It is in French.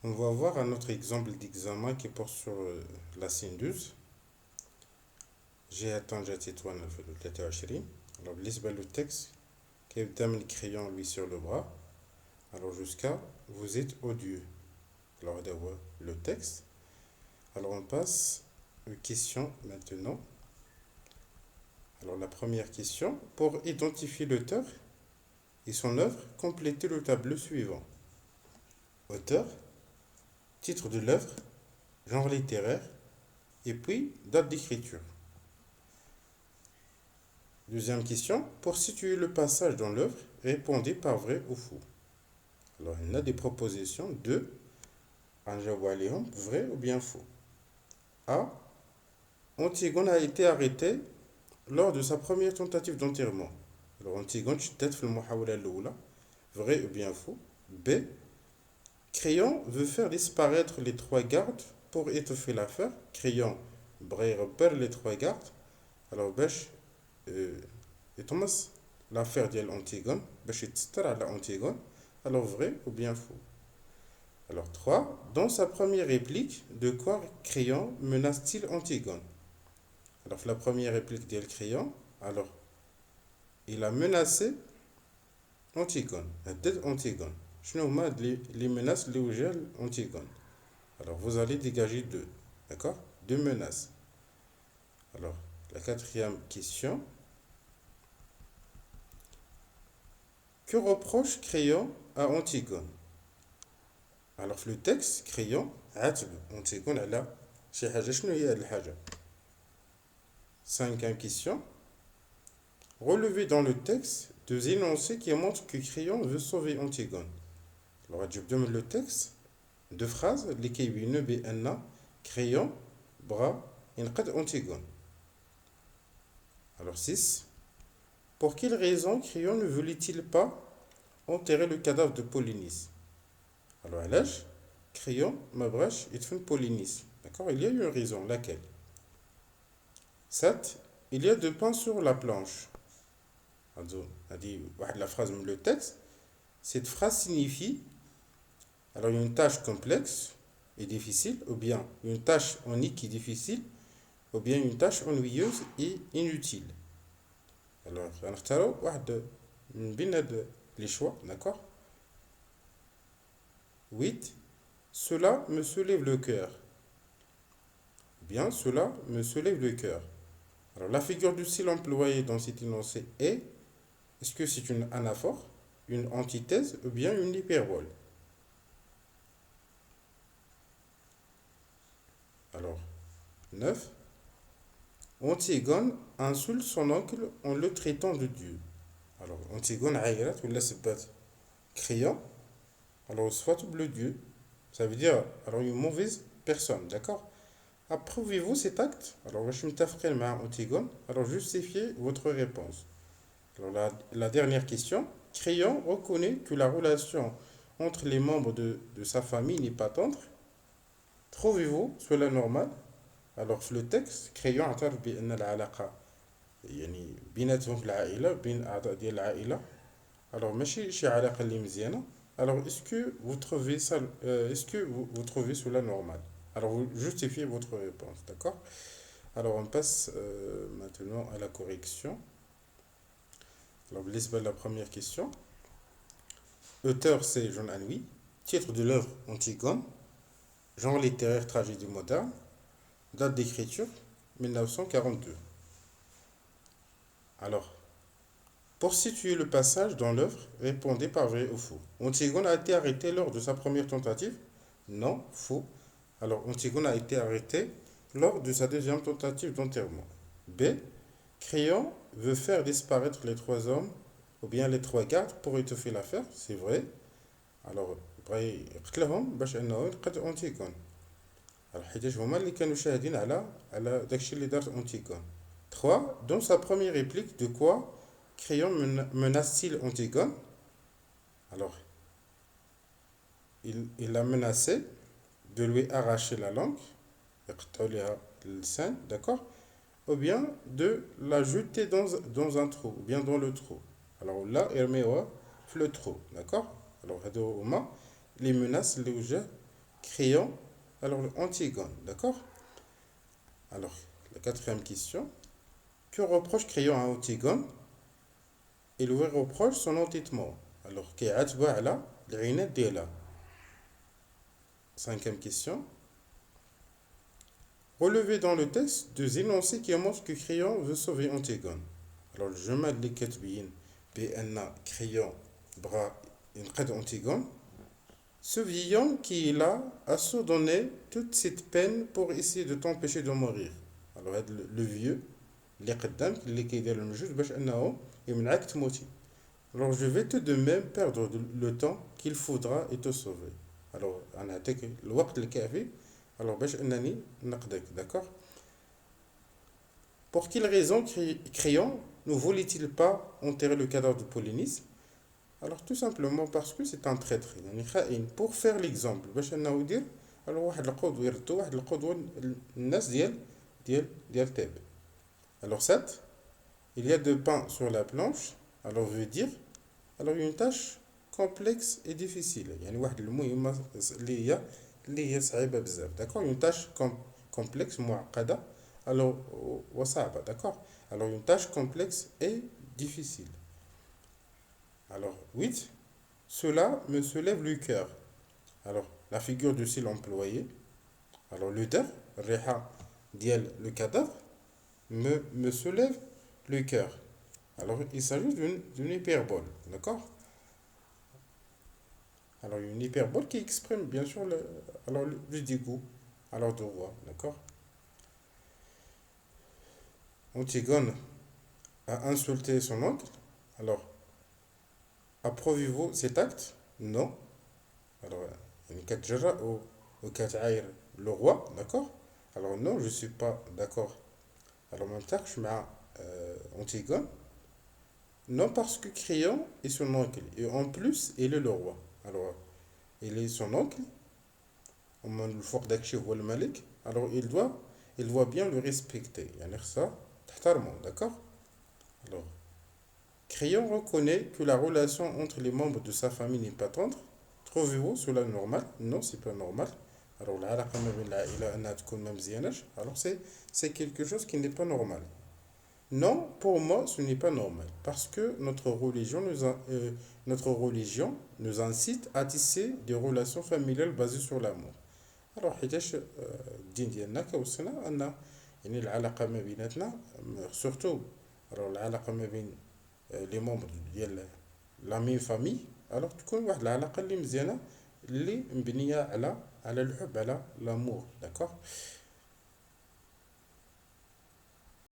On va voir un autre exemple d'examen qui porte sur la Sindus. جهة طنجة تطوان في 23. Alors, بالنسبة للتكست كيبدا من الكريون lui sur le bras. Alors, jusqu'à vous êtes odieux. Alors, هذا هو le texte. Alors, on passe aux questions maintenant. Alors, la première question. Pour identifier l'auteur et son œuvre, complétez le tableau suivant. Auteur, titre de l'œuvre, genre littéraire, et puis date d'écriture. Deuxième question. Pour situer le passage dans l'œuvre, répondez par vrai ou faux. Alors, il y a des propositions de Anjawalium, vrai ou bien faux. A. Antigone a été arrêté lors de sa première tentative d'enterrement. Alors, Antigone, شدت في المحاولة الأولى. Vrai ou bien faux. B. Crayon veut faire disparaître les trois gardes pour étoffer l'affaire. Crayon repère les trois gardes. Alors, باش يطمس l'affaire ديال Antigone باش يتستر على Antigone. Alors, vrai ou bien faux. Alors, 3. Dans sa première réplique, de quoi Crayon menace-t-il Antigone? Alors, la première réplique d'El Crayon, alors, il a menacé Antigone. Antigone. Je les menaces les Antigone. Alors, vous allez dégager deux. D'accord? Deux menaces. Alors, la quatrième question. Que reproche Crayon à Antigone? Alors, le texte, Crayon, عاتب Antigone على شي حاجة. شنو هي هاد الحاجة؟ Cinquième question. Relevez dans le texte deux énoncés qui montrent que Crayon veut sauver Antigone. Alors, je donne le texte. Deux phrases. lesquelles بينو بأن Crayon bras ينقذ Antigone. Alors, 6. Pour quelle raison Crayon ne voulait-il pas enterrer le cadavre de Polynice? Alors, à l'âge, Crayon, ma brèche, il fait Polynice. D'accord? Il y a une raison. Laquelle? 7. Il y a deux pains sur la planche. A dit la phrase le texte. Cette phrase signifie alors une tâche complexe et difficile, ou bien une tâche unique et difficile, ou bien une tâche ennuyeuse et inutile. Alors, on va les choix, d'accord? 8. Cela me soulève le cœur. Bien, cela me soulève le cœur. Alors, la figure du style employée dans cet énoncé est-ce que c'est une anaphore, une antithèse ou bien une hyperbole? Alors, 9. Antigone insulte son oncle en le traitant de Dieu. Alors, Antigone عيرت ولا سبات Crayon. Alors, soit le Dieu. Ça veut dire alors une mauvaise personne, d'accord? Approuvez-vous cet acte? Alors, je me مع Antigone. Alors, justifiez votre réponse. Alors, la dernière question. Crayon reconnaît que la relation entre les membres de sa famille n'est pas tendre. Trouvez-vous cela normal? Alors, في le texte Crayon اعترف بأن العلاقة يعني بيناتهم في العائلة بين أعضاء ديال العائلة alors ماشي شي علاقة اللي مزيانة. Alors, est-ce que vous trouvez ça, est-ce que vous trouvez cela normal? Alors, vous justifiez votre réponse, d'accord? Alors, on passe maintenant à la correction. Alors, بالنسبة la première question. Auteur, c'est Jean Anouilh. Titre de l'œuvre, Antigone. Genre littéraire, tragédie moderne. Date d'écriture, 1942. Alors, pour situer le passage dans l'œuvre, répondez par vrai ou faux. Antigone a été arrêté lors de sa première tentative? Non, faux. Alors, Antigone a été arrêté lors de sa deuxième tentative d'enterrement. B. Crayon veut faire disparaître les trois hommes ou bien les trois gardes pour étoffer l'affaire. C'est vrai. Alors, بغى يقتلهم باش انه ينقذ Antigone. Alors, حيتاش هما اللي كانوا شاهدين على داكشي اللي دارت Antigone. 3. Dans sa première réplique, de quoi Crayon menace-t-il Antigone? Alors, il l'a menacé de lui arracher la langue, d'accord? Ou bien de la jeter dans un trou, ou bien dans le trou. Alors là, Herméo, le trou, d'accord? Alors, هادو هما les menaces اللي وجه Créon, alors Antigone, d'accord? Alors, la quatrième question. Que reproche Créon à Antigone? Il lui reproche son entêtement. Alors, كيعاتبها على العناد ديالها. Cinquième question. Relevez dans le texte deux énoncés qui montrent que Créon veut sauver Antigone. Alors, الجمل اللي كتبين بأن كريون بغى ينقذ Antigone. Ce vieillard qui est là a su donner toute cette peine pour essayer de t'empêcher de mourir. Alors, le vieux, اللي قدامك اللي كيدير المجهود باش انه يمنعك تموتي. Alors je vais tout de même perdre le temps qu'il faudra et te sauver. Alors غنعطيك الوقت الكافي alors باش انني نقذك, d'accord? Pour quelle raison Créon ne voulait-il pas enterrer le cadavre de Polynice? Alors tout simplement parce que c'est un traître, يعني خائن. Pour faire l'exemple باش انه يدير alors واحد القدوة يردو واحد القدوة الناس ديال تاب. Alors 7, il y a deux pains sur la planche, alors veut dire, alors une tâche complexe et difficile. يعني واحد المهمة اللي هي صعيبة بزاف, d'accord? Une tâche complexe, معقدة, alors وصعبة, d'accord? Alors une tâche complexe et difficile. Alors 8, cela me soulève le cœur. Alors la figure de style employé, alors le der, الريحة ديال le cadavre, me soulève le cœur. Alors, il s'agit d'une hyperbole, d'accord? Alors, une hyperbole qui exprime bien sûr le dégoût à l'ordre de roi, d'accord? Antigone a insulté son oncle. Alors, approuvez-vous cet acte? Non. Alors, il y a au كتعاير le roi, d'accord? Alors, non, je ne suis pas d'accord. Alors, même temps, je mets Antigone. Non, parce que Créon est son oncle. Et en plus, il est le roi. Alors, il est son oncle. Le fort d'Akshi ou le Malik. Alors, il doit bien le respecter. يعني ça, d'accord? Alors, Créon reconnaît que la relation entre les membres de sa famille n'est pas tendre. Trouvez-vous cela normal? Non, c'est pas normal. Alors, العلاقة ما بين العائلة أنها تكون ما مزياناش. Alors, c'est quelque chose qui n'est pas normal. Non, pour moi, ce n'est pas normal, parce que notre religion nous incite à tisser des relations familiales basées sur l'amour. Alors, حيتاش الدين ديالنا كيوصينا أن يعني العلاقة ما بيناتنا surtout alors العلاقة ما بين les membres ديال la même famille alors تكون واحد العلاقة اللي مزيانة اللي مبنية على الحب على l'amour, d'accord?